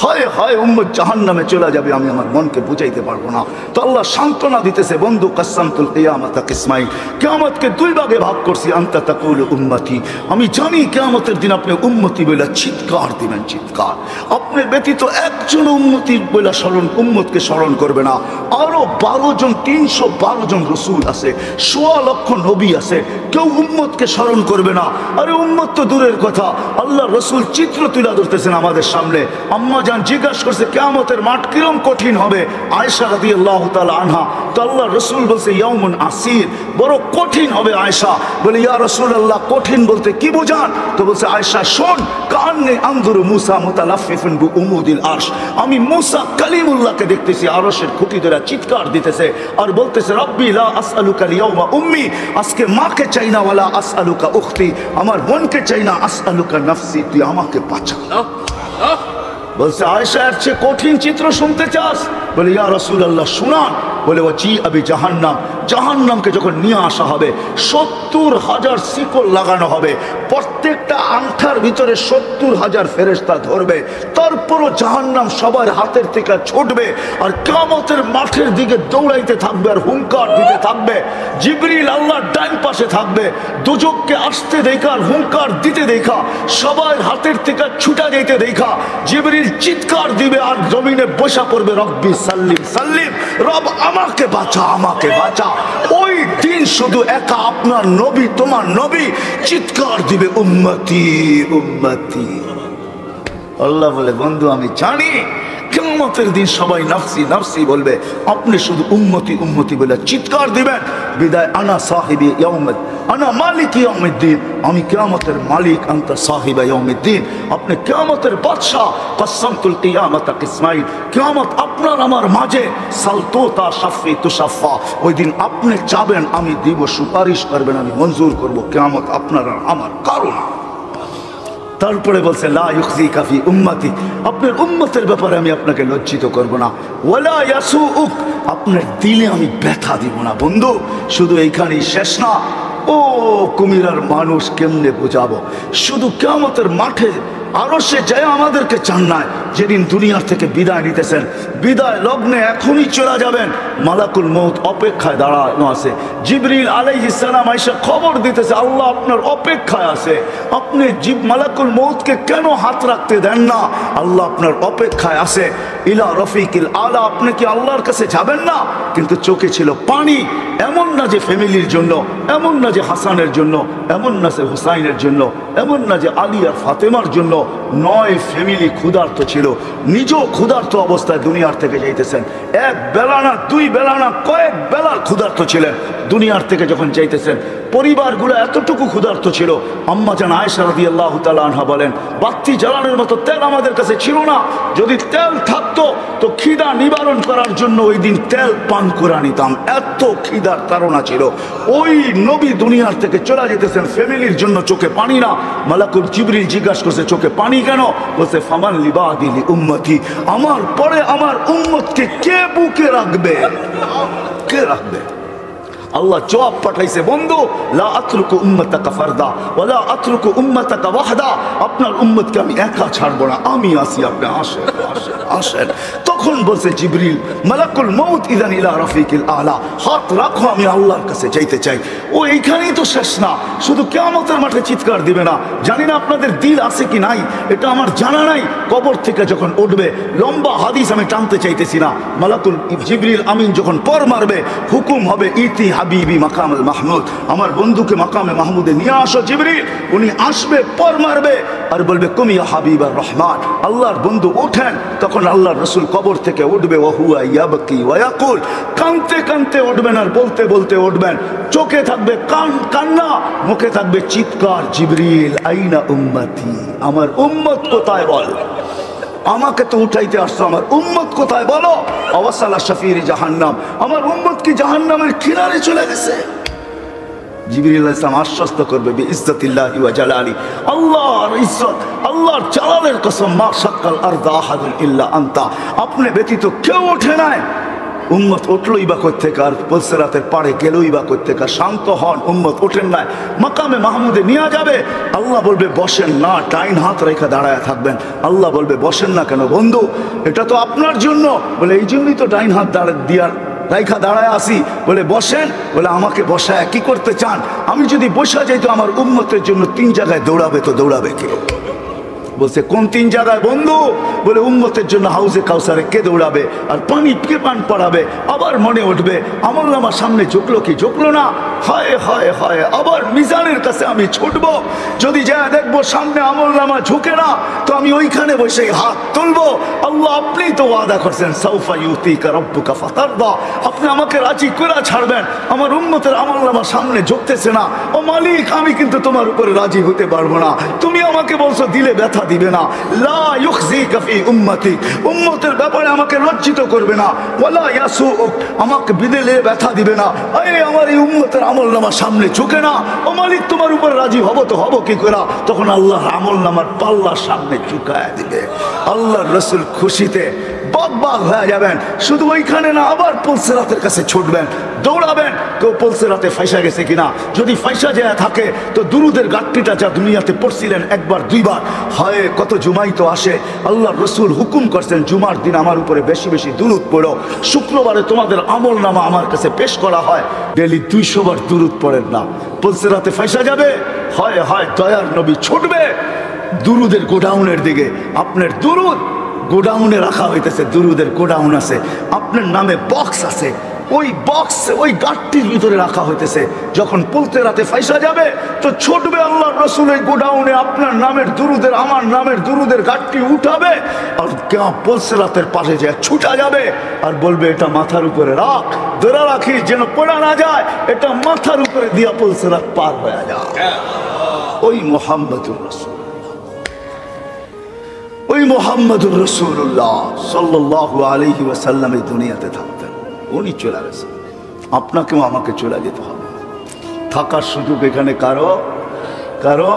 হায় হায় উম্মত জাহান্নামে চলে যাবে, আমি আমার মনকে বুঝাইতে পারবো না। তো আল্লাহ সান্ত্বনা দিতেছে, বন্ধু কাসসামতুল কিয়ামাতা কিসমাইন, কিয়ামতকে দুই ভাগে ভাগ করছি। আনতা তাকুলু উম্মতি, আমি জানি কিয়ামতের দিন আপনি উম্মতি বলে চিৎকার দিবেন, চিৎকার। আপনি ব্যতীত একজন উম্মতি বলে উম্মতকে স্মরণ করবে না। আরো 12 জন, 312 জন রসুল আছে, 1.25 লক্ষ নবী আছে, কেউ উম্মতকে স্মরণ করবে না। আরে উম্মত তো দূরের কথা, আল্লাহ রসুল চিত্র তুলে ধরতেছেন আমাদের সামনে। আম্মা জান জিজ্ঞাসা করছে কিয়ামতের মাঠ কিরম কঠিন হবে। আয়েশা রাদিয়াল্লাহু তাআলা আনহা, তো আল্লাহ রসুল বলছে ইয়াউমুন আসির, বড় কঠিন হবে। আয়েশা বলে ইয়া রাসূলুল্লাহ কঠিন বলতে কি বোঝান? তো বলছে আয়েশা শোন, কান্নে আনজুরু মুসা মুতালাফফিফুন বিউমুদিল আরশ, আমি মুসা কালিমুল্লাহকে দেখতেছি আরশের খুঁটি ধরে চিৎকার দিতেছে আর বলতেছে রব্বি লা আসআলুকা আল-ইয়াওমা উম্মি, আজকে মাকে চাই না, ওয়ালা আসআলুকা উখতি, আমার বোনকে চাই না, আসআলুকা নাফসি, তুই আমাকে বাঁচা। বলছে আয়েশা এর চেয়ে কঠিন চিত্র শুনতে চাস? বলে ইয়া রাসূলুল্লাহ শুনান। বলে ওয়াজি আবি জাহান্নাম, জাহান্নামকে যখন নিয়ে আসা হবে 70,000 শিকল লাগানো হবে, প্রত্যেকটা আংটার ভিতরে 70,000 ফেরেশতা ধরবে, তারপরও জাহান্নাম সবার হাতের থেকে ছুটবে আর কিয়ামতের মাঠের দিকে দৌড়াইতে থাকবে আর হুঙ্কার দিতে থাকবে। জিবরিল আল্লাহর ডান পাশে থাকবে, দুজককে আসতে দেখা আর হুঙ্কার দিতে দেখা, সবার হাতের থেকে ছুটা যেতে দেখা জিবরিল চিৎকার দিবে আর জমিনে বসা পড়বে, রব্বি সাল্লিম সাল্লিম, রব আমাকে বাঁচা, আমাকে বাঁচা। ওই দিন শুধু একা আপনার নবী, তোমার নবী চিৎকার দিবে উম্মতি উম্মতি। আল্লাহ বলে বন্ধু আমি জানি কিয়ামতের দিন সবাই নাফসি নাফসি বলবে, আপনি শুধু উম্মতি উম্মতি বলে চিৎকার দিবেন। বিদায় আনা সাহিবি ইয়াউমিদ, আনা মালিক ইয়াউমিদ্দিন, আমি কিয়ামতের মালিক, আনতা সাহিবা ইয়াউমিদ্দিন, আপনি কিয়ামতের বাদশা। কাসসামতুল কিয়ামাতা কিসমাইন, কিয়ামত আপনার আমার মাঝে, সালতুতা শাফি তুশাফা, ওই দিন আপনি চাবেন আমি দিব, সুপারিশ করবেন আমি মঞ্জুর করব, কিয়ামত আপনার আর আমার কারণ। তারপরে বলছে লা ইউখজিকা ফি উম্মতি, আপনার উম্মতের ব্যাপারে আমি আপনাকে লজ্জিত করব না। ওয়ালা ইয়াসুউক, আপনার দিলে আমি ব্যথা দিব না। বন্ধু শুধু এইখানেই শেষ না, ও কুমিরার মানুষ কেমনে বোঝাবো, শুধু কিয়ামতের মাঠে আরো সে যায় আমাদেরকে চান নাই, যেদিন দুনিয়ার থেকে বিদায় নিতেছেন, বিদায় লগ্নে এখনই চলে যাবেন, মালাকুল মউত অপেক্ষায় দাঁড়ানো আছে। জিবরিল আলাইহিস সালাম আয়েশা খবর দিতেছে আল্লাহ আপনার অপেক্ষায় আছে, আপনি মালাকুল মউতকে কেন হাত রাখতে দেন না? আল্লাহ আপনার অপেক্ষায় আছে। ইলা রফিকিল আলা, আপনি কি আল্লাহর কাছে যাবেন না? কিন্তু চোখে ছিল পানি। এমন না যে ফ্যামিলির জন্য, এমন না যে হাসানের জন্য, এমন না যে হুসাইনের জন্য, এমন না যে আলী আর ফাতেমার জন্য, 9 ফ্যামিলি ক্ষুধার্ত ছিল, নিজেও ক্ষুধার্ত অবস্থায় দুনিয়ার থেকে যাইতেছেন। এক বেলা না, 2 বেলা না, কয়েক বেলার ক্ষুধার্ত ছিলেন। দুনিয়ার থেকে যখন যাইতেছেন পরিবারগুলো এতটুকু ক্ষুধার্ত ছিল। আম্মা জান আয়েশা রাদিয়াল্লাহু তাআলা আনহা বলেন বাতি জ্বালানোর মতো তেল আমাদের কাছে ছিল না, যদি তেল থাকতো তো খিদা নিবারণ করার জন্য ওই দিন তেল পান করে নিতাম, এত খিদার তাড়না ছিল। ওই নবী দুনিয়ার থেকে চলে যেতেছেন, ফ্যামিলির জন্য চোখে পানি না। মালাকুল জিবরিল জিজ্ঞাসা করছে চোখে পানি কেন? বলছে ফামান লিবাদি লি উম্মতি, আমার পরে আমার উম্মতকে কে বুকে রাখবে, কে রাখবে? আল্লাহ জবাব পাঠাইছে বন্ধু লা আতরুকু উম্মাতাকা ফারদা ওয়ালা আতরুকু উম্মাতাকা ওয়াহদা, আপনার উম্মতকে আমি একা ছাড়বো না, আমি আসি, আপনি আসেন আসেন আসেন। তখন বলছে জিবরিল মালাকুল মউত ইযান ইলা রাফিকিল আলা, হাত রাখো আমি আল্লাহর কাছে যাইতে চাই। ও এইখানেই তো শেষ না, শুধু কিয়ামতের মাঠে চিৎকার দিবে না। জানি না আপনাদের দিল আছে কি নাই, এটা আমার জানা নাই। কবর থেকে যখন উঠবে, লম্বা হাদিস আমি টানতে চাইতেছি না, মালাকুল জিবরিল আমিন যখন পর মারবে হুকুম হবে ইতি হাবিবি মাকামুল মাহমুদ, আমার বন্ধুকে মাকামে মাহমুদে নিয়ে আসো জিবরিল। উনি আসবে, পর মারবে আর বলবে কুম ইয়া হাবিবার রহমান, আল্লাহর বন্ধু ওঠেন। তখন আল্লাহর রাসূল কবর থেকে উঠবে, ওয়া হুয়া ইয়াবকি ওয়া ইয়াকুল, কাঁদতে কাঁদতে উঠবেন আর বলতে বলতে উঠবেন। চোখে থাকবে কান্না, মুখে থাকবে চিৎকার, জিবরিল আইনা উম্মতি, আমার উম্মত কোথায় বল, আমাকে তো উঠাইতে আসছো, আমার উম্মত কোথায় বলো? অবসালা শাফিরি জাহান্নাম, আমার উম্মত কি জাহান্নামের কিনারে চলে গেছে? জিবরিল আলাইহিস সালাম আশ্বস্ত করবে বিইজ্জতিল্লাহি ওয়া জালালি, আল্লাহর ইজ্জত, আল্লাহর জালালের কসম, মা শাক্কাল আরদা আহাদুন ইল্লা আনতা, আপনি ব্যতীত কেউ ওঠে নাই। উম্মত উঠলোই বা কোত্থেকে, আর পুলসিরাতের পাড়ে গেলই বা কোত্থেকে। শান্ত হন, উম্মত ওঠেন না, মাকামে মাহমুদে নিয়ে যাবে। আল্লাহ বলবে বসেন না, ডাইন হাত রেখে দাঁড়ায় থাকবেন। আল্লাহ বলবে বসেন না কেন বন্ধু, এটা তো আপনার জন্য। বলে এই জন্যই তো ডাইন হাত দিয়ার রাইখা দাঁড়ায় আসি। বলে বসেন। বলে আমাকে বসায় কি করতে চান? আমি যদি বসা যাই তো আমার উম্মতের জন্য 3 জায়গায় দৌড়াবে, তো দৌড়াবে কে? বলছে কোন 3 জায়গায় বন্ধু? বলে উম্মতের জন্য হাউজে কাউসারে কে দৌড়াবে, আর পানি কে পান পড়াবে। আবার মনে উঠবে আমলনামার সামনে ঝুঁকলো কি ঝুঁকলো না, হায় হায় হায়, আবার মিজানের কাছে আমি ছুটবো। যদি যা দেখবো সামনে আমলনামা ঝুঁকে না, তো আমি ওইখানে বসে হাত তুলবো। আল্লাহ আপনি তো ওয়াদা করছেন সাউফা ইউতিকা রাব্বুকা ফাতারদা, আপনি আমাকে রাজি করে ছাড়বেন। আমার উম্মতের আমলনামার সামনে ঝুঁকতেছে না, ও মালিক আমি কিন্তু তোমার উপরে রাজি হতে পারবো না। তুমি আমাকে বলছো দিলে ব্যথা দিবে না, লা ইউখজিকা ফি উম্মতি, উম্মতের ব্যাপারে আমাকে লজ্জিত করবে না, ওয়ালা ইয়াসুক, আমাকে বিদেলে ব্যথা দিবে না। এই আমার এই উম্মতের আমলনামার সামনে ঝুঁকে না, ও মালিক তোমার উপর রাজি হব তো হব কি করে? তখন আল্লাহ আমলনামার পাল্লার সামনে ঝুঁকায় দিবে। আল্লাহর রাসূল খুশিতে বাগ হয়ে যাবেন। শুধু ওইখানে না, আবার পুলসিরাতের কাছে ছুটবেন, দৌড়াবেন। কেউ পুলসিরাতে ফাইসা গেছে কিনা, যদি ফাইসা যায় থাকে তো দুরুদের গাঁটটিটা যা দুনিয়াতে পড়ছিলেন একবার 2 বার, হয় কত জুমাই তো আসে। আল্লাহর রাসূল হুকুম করছেন জুমার দিন আমার উপরে বেশি বেশি দুরুদ পড়ো। শুক্রবারে তোমাদের আমলনামা আমার কাছে পেশ করা হয়, ডেলি 200 বার দুরুদ পড়েন না, পুলসিরাতে ফাইসা যাবে। হয় হয় দয়ার নবী ছুটবে দুরুদের গোডাউনের দিকে। আপনার দুরুদ গোডাউনে রাখা হইতেছে, দুরুদের গোডাউন আছে, আপনার নামে বক্স আছে, ওই বক্স ওই গাঁটটির ভিতরে রাখা হইতেছে। যখন পুলসিরাতে ফাইসা যাবে তো ছুটবে আল্লাহর রাসূল এই গোডাউনে, আপনার নামের দুরুদের আমার নামের দুরুদের গাঁটটি উঠাবে, আর কেউ পুলসিরাতের পাশে যায় ছুটা যাবে আর বলবে এটা মাথার উপরে রাখ, ধরে রাখিস যেন পড়া না যায়, এটা মাথার উপরে দিয়া পুলসিরাত পার হয়ে যায়। ওই মুহাম্মদুর রাসূল, ওই মুহাম্মদুর রাসূলুল্লাহ সাল্লাল্লাহু আলাইহি ওয়াসাল্লাম এই দুনিয়াতে থাকতেন, উনি চলে গেছেন। আপনাকেও আমাকে চলে যেতে হবে। থাকার সুযোগ এখানে কারো